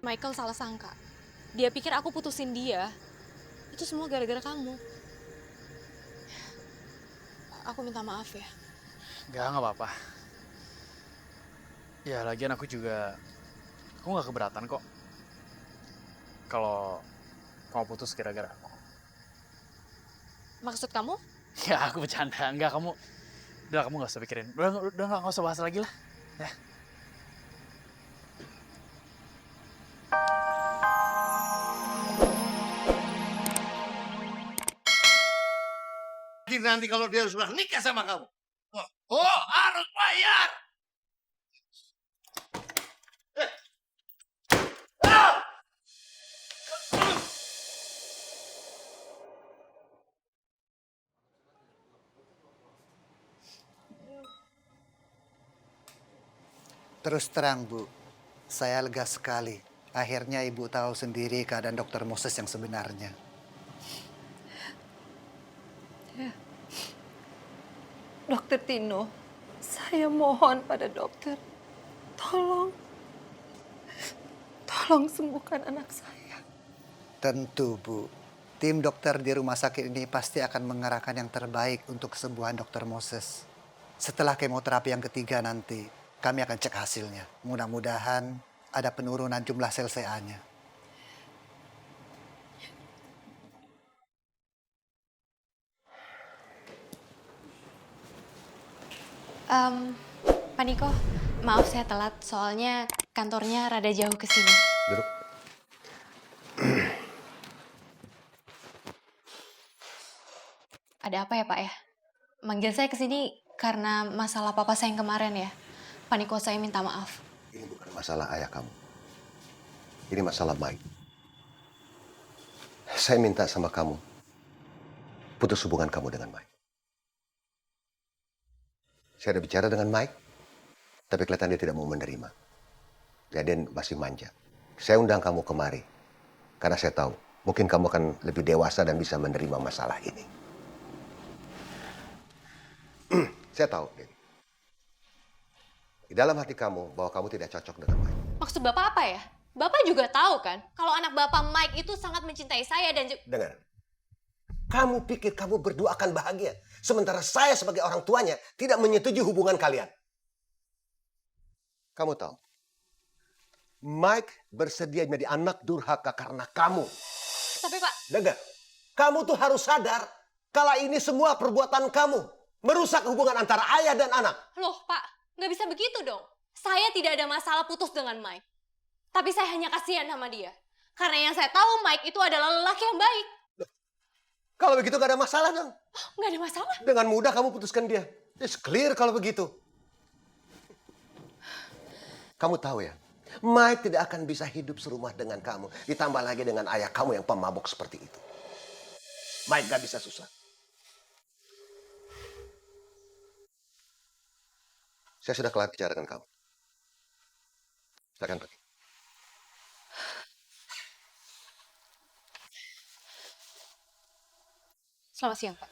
Michael salah sangka. Dia pikir aku putusin dia. Itu semua gara-gara kamu. Aku minta maaf ya. Nggak apa-apa. Ya, lagian aku nggak keberatan kok. Kalau kamu putus gara-gara aku. Maksud kamu? Ya, aku bercanda. Enggak, kamu nggak usah pikirin. Udah nggak usah bahas lagi lah. Ya. Nanti kalau dia sudah nikah sama kamu. Oh, harus bayar. Terus terang, Bu, saya lega sekali. Akhirnya Ibu tahu sendiri keadaan Dokter Moses yang sebenarnya. Dokter Tino, saya mohon pada dokter, tolong sembuhkan anak saya. Tentu, Bu. Tim dokter di rumah sakit ini pasti akan mengarahkan yang terbaik untuk kesembuhan Dokter Moses. Setelah kemoterapi yang ketiga nanti, kami akan cek hasilnya. Mudah-mudahan ada penurunan jumlah sel CA-nya. Pak Niko, maaf saya telat. Soalnya kantornya rada jauh ke sini. Duduk. Ada apa ya, Pak ya? Manggil saya ke sini karena masalah papa saya yang kemarin ya. Pak Niko, saya minta maaf. Ini bukan masalah ayah kamu. Ini masalah Mike. Saya minta sama kamu, putus hubungan kamu dengan Mike. Saya ada bicara dengan Mike, tapi kelihatan dia tidak mau menerima. Dia masih manja. Saya undang kamu kemari, karena saya tahu mungkin kamu akan lebih dewasa dan bisa menerima masalah ini. Saya tahu, Dewi. Di dalam hati kamu bahwa kamu tidak cocok dengan Mike. Maksud Bapak apa ya? Bapak juga tahu kan kalau anak Bapak Mike itu sangat mencintai saya dan Dengar. Kamu pikir kamu berdua akan bahagia, sementara saya sebagai orang tuanya tidak menyetujui hubungan kalian. Kamu tahu, Mike bersedia menjadi anak durhaka karena kamu. Tapi Pak, Dengar, kamu tuh harus sadar kalau ini semua perbuatan kamu merusak hubungan antara ayah dan anak. loh Pak, nggak bisa begitu dong. Saya tidak ada masalah putus dengan Mike. Tapi saya hanya kasihan sama dia. Karena yang saya tahu Mike itu adalah lelaki yang baik. Kalau begitu gak ada masalah dong. Oh, nggak ada masalah. Dengan mudah kamu putuskan dia. It's clear kalau begitu. Kamu tahu ya, Mike tidak akan bisa hidup serumah dengan kamu. Ditambah lagi dengan ayah kamu yang pemabuk seperti itu. Mike gak bisa susah. Saya sudah kelar bicara dengan kamu. Silakan pergi. Selamat siang Pak.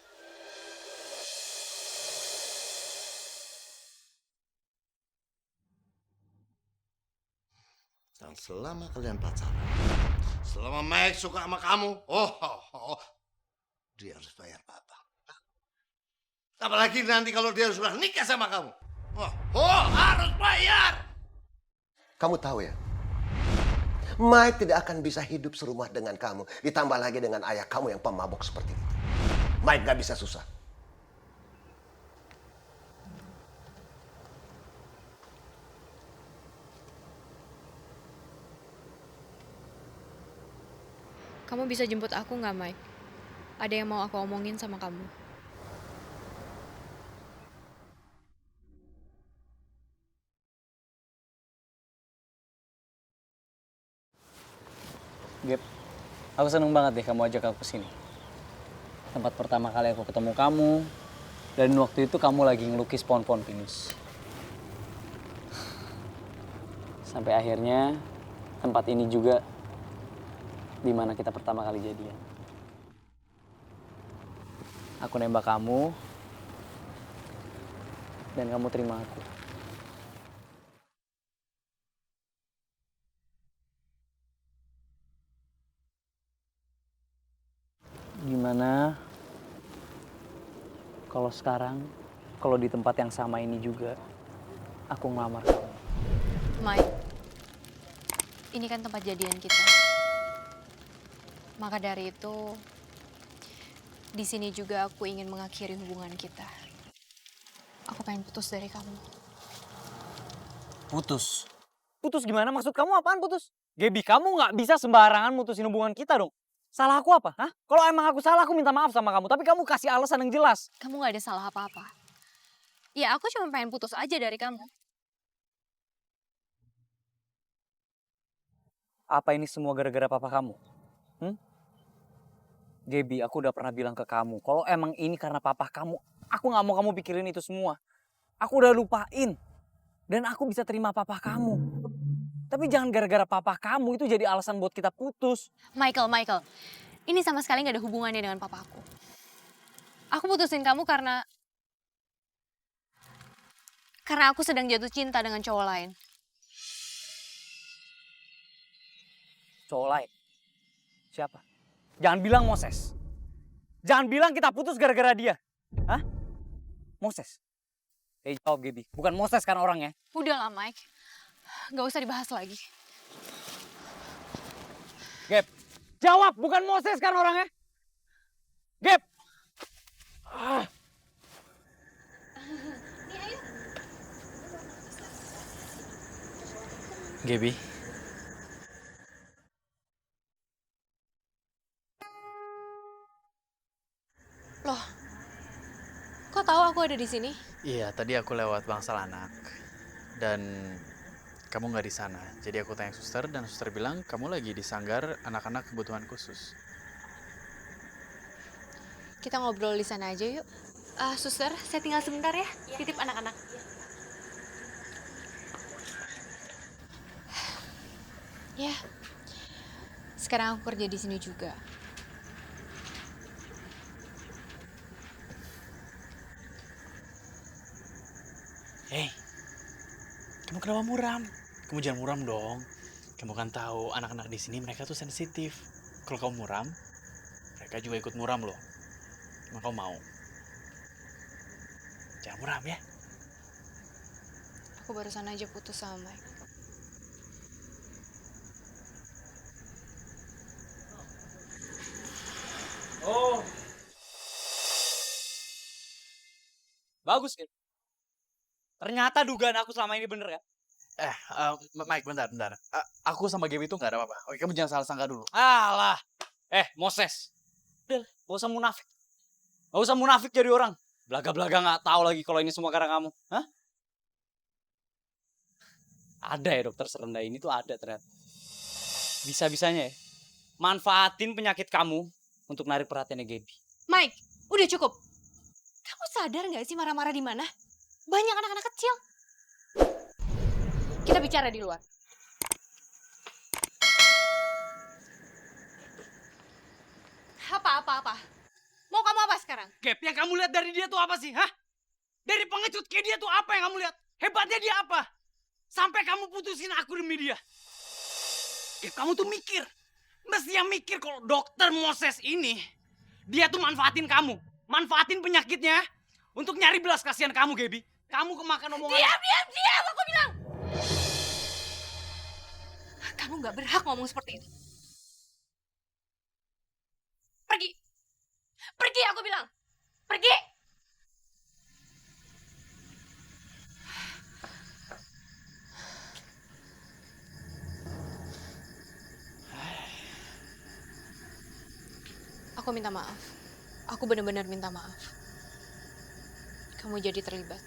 Dan selama kalian pacaran, selama Mike suka sama kamu, dia harus bayar papa. Apalagi nanti kalau dia sudah nikah sama kamu, harus bayar. Kamu tahu ya, Mike tidak akan bisa hidup serumah dengan kamu. Ditambah lagi dengan ayah kamu yang pemabuk seperti itu. Mike gak bisa susah. Kamu bisa jemput aku nggak, Mike? Ada yang mau aku omongin sama kamu. Gap, aku seneng banget deh kamu ajak aku kesini. Tempat pertama kali aku ketemu kamu, dan waktu itu kamu lagi ngelukis pohon-pohon pinus. Sampai akhirnya tempat ini juga di mana kita pertama kali jadian. Aku nembak kamu, dan kamu terima aku. Gimana kalau sekarang, kalau di tempat yang sama ini juga, aku ngelamar kamu? Mike, ini kan tempat jadian kita. Maka dari itu, di sini juga aku ingin mengakhiri hubungan kita. Aku pengen putus dari kamu. Putus? Putus gimana? Maksud kamu apaan putus? Gaby, kamu nggak bisa sembarangan mutusin hubungan kita dong. Salah aku apa? Hah? Kalau emang aku salah, aku minta maaf sama kamu. Tapi kamu kasih alasan yang jelas. Kamu gak ada salah apa-apa. Ya, aku cuma pengen putus aja dari kamu. Apa ini semua gara-gara papa kamu? Gaby, aku udah pernah bilang ke kamu. Kalau emang ini karena papa kamu, aku nggak mau kamu pikirin itu semua. Aku udah lupain. Dan aku bisa terima papa kamu. Tapi jangan gara-gara papa kamu itu jadi alasan buat kita putus. Michael, ini sama sekali gak ada hubungannya dengan papa aku. Aku putusin kamu karena aku sedang jatuh cinta dengan cowok lain. Cowok lain? Siapa? Jangan bilang Moses. Jangan bilang kita putus gara-gara dia. Hah? Moses? Jawab Gaby. Bukan Moses kan orangnya. Udahlah, Mike. Gak usah dibahas lagi. Gap, jawab. Bukan Moses kan orangnya. Gap. Gaby, Loh, kok tahu aku ada di sini? iya tadi aku lewat bangsal anak dan kamu nggak di sana. Jadi aku tanya suster dan suster bilang kamu lagi di sanggar anak-anak kebutuhan khusus. Kita ngobrol di sana aja yuk. Suster, saya tinggal sebentar ya. Titip anak-anak. Ya, sekarang aku kerja di sini juga. Hei, kamu kenapa muram? Kamu jangan muram dong. Kamu kan tahu anak-anak di sini mereka tuh sensitif. Kalau kamu muram, mereka juga ikut muram loh. Emang kamu mau? Jangan muram ya. Aku barusan aja putus sama Mike. Oh. Bagus, Gap. Ternyata dugaan aku selama ini bener ya. Mike, bentar. Aku sama Gaby itu nggak ada apa-apa. Oke, kamu jangan salah sangka dulu. Alah. Moses. Udah, gak usah munafik. Gak usah munafik jadi orang. Belaga-belaga gak tahu lagi kalau ini semua karena kamu. Hah? Ada ya dokter serendah ini tuh ada ternyata. Bisa-bisanya ya. Manfaatin penyakit kamu untuk narik perhatiannya Gaby. Mike, udah cukup. Kamu sadar nggak sih marah-marah di mana? Banyak anak-anak kecil. Kita bicara di luar. Apa? Mau kamu apa sekarang? Gap, yang kamu lihat dari dia tuh apa sih? Hah? Dari pengecut kayak dia tuh apa yang kamu lihat? Hebatnya dia apa? Sampai kamu putusin aku demi dia. Gap, kamu tuh mikir. Mestinya mikir kalau dokter Moses ini, dia tuh manfaatin kamu. Manfaatin penyakitnya untuk nyari belas kasihan kamu, Gaby. Kamu kemakan omongan. Diam, aku bilang. Kamu nggak berhak ngomong seperti itu. Pergi, aku bilang. Pergi. Aku minta maaf. Aku benar-benar minta maaf. Kamu jadi terlibat.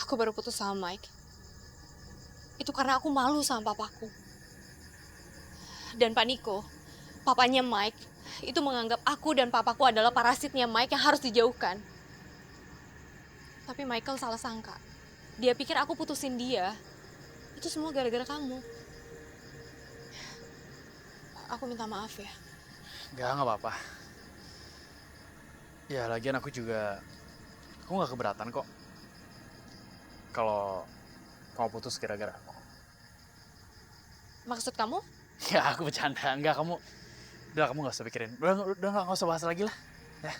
Aku baru putus sama Mike. Itu karena aku malu sama papaku. Dan Pak Niko, papanya Mike, itu menganggap aku dan papaku adalah parasitnya Mike yang harus dijauhkan. Tapi Michael salah sangka. Dia pikir aku putusin dia. Itu semua gara-gara kamu. Aku minta maaf ya. Nggak apa-apa. Ya, lagian aku nggak keberatan kok. Kalau kamu putus gara-gara aku. Maksud kamu? Ya, aku bercanda. Enggak, Udah kamu gak usah pikirin. Udah nggak usah bahas lagi lah. Ya.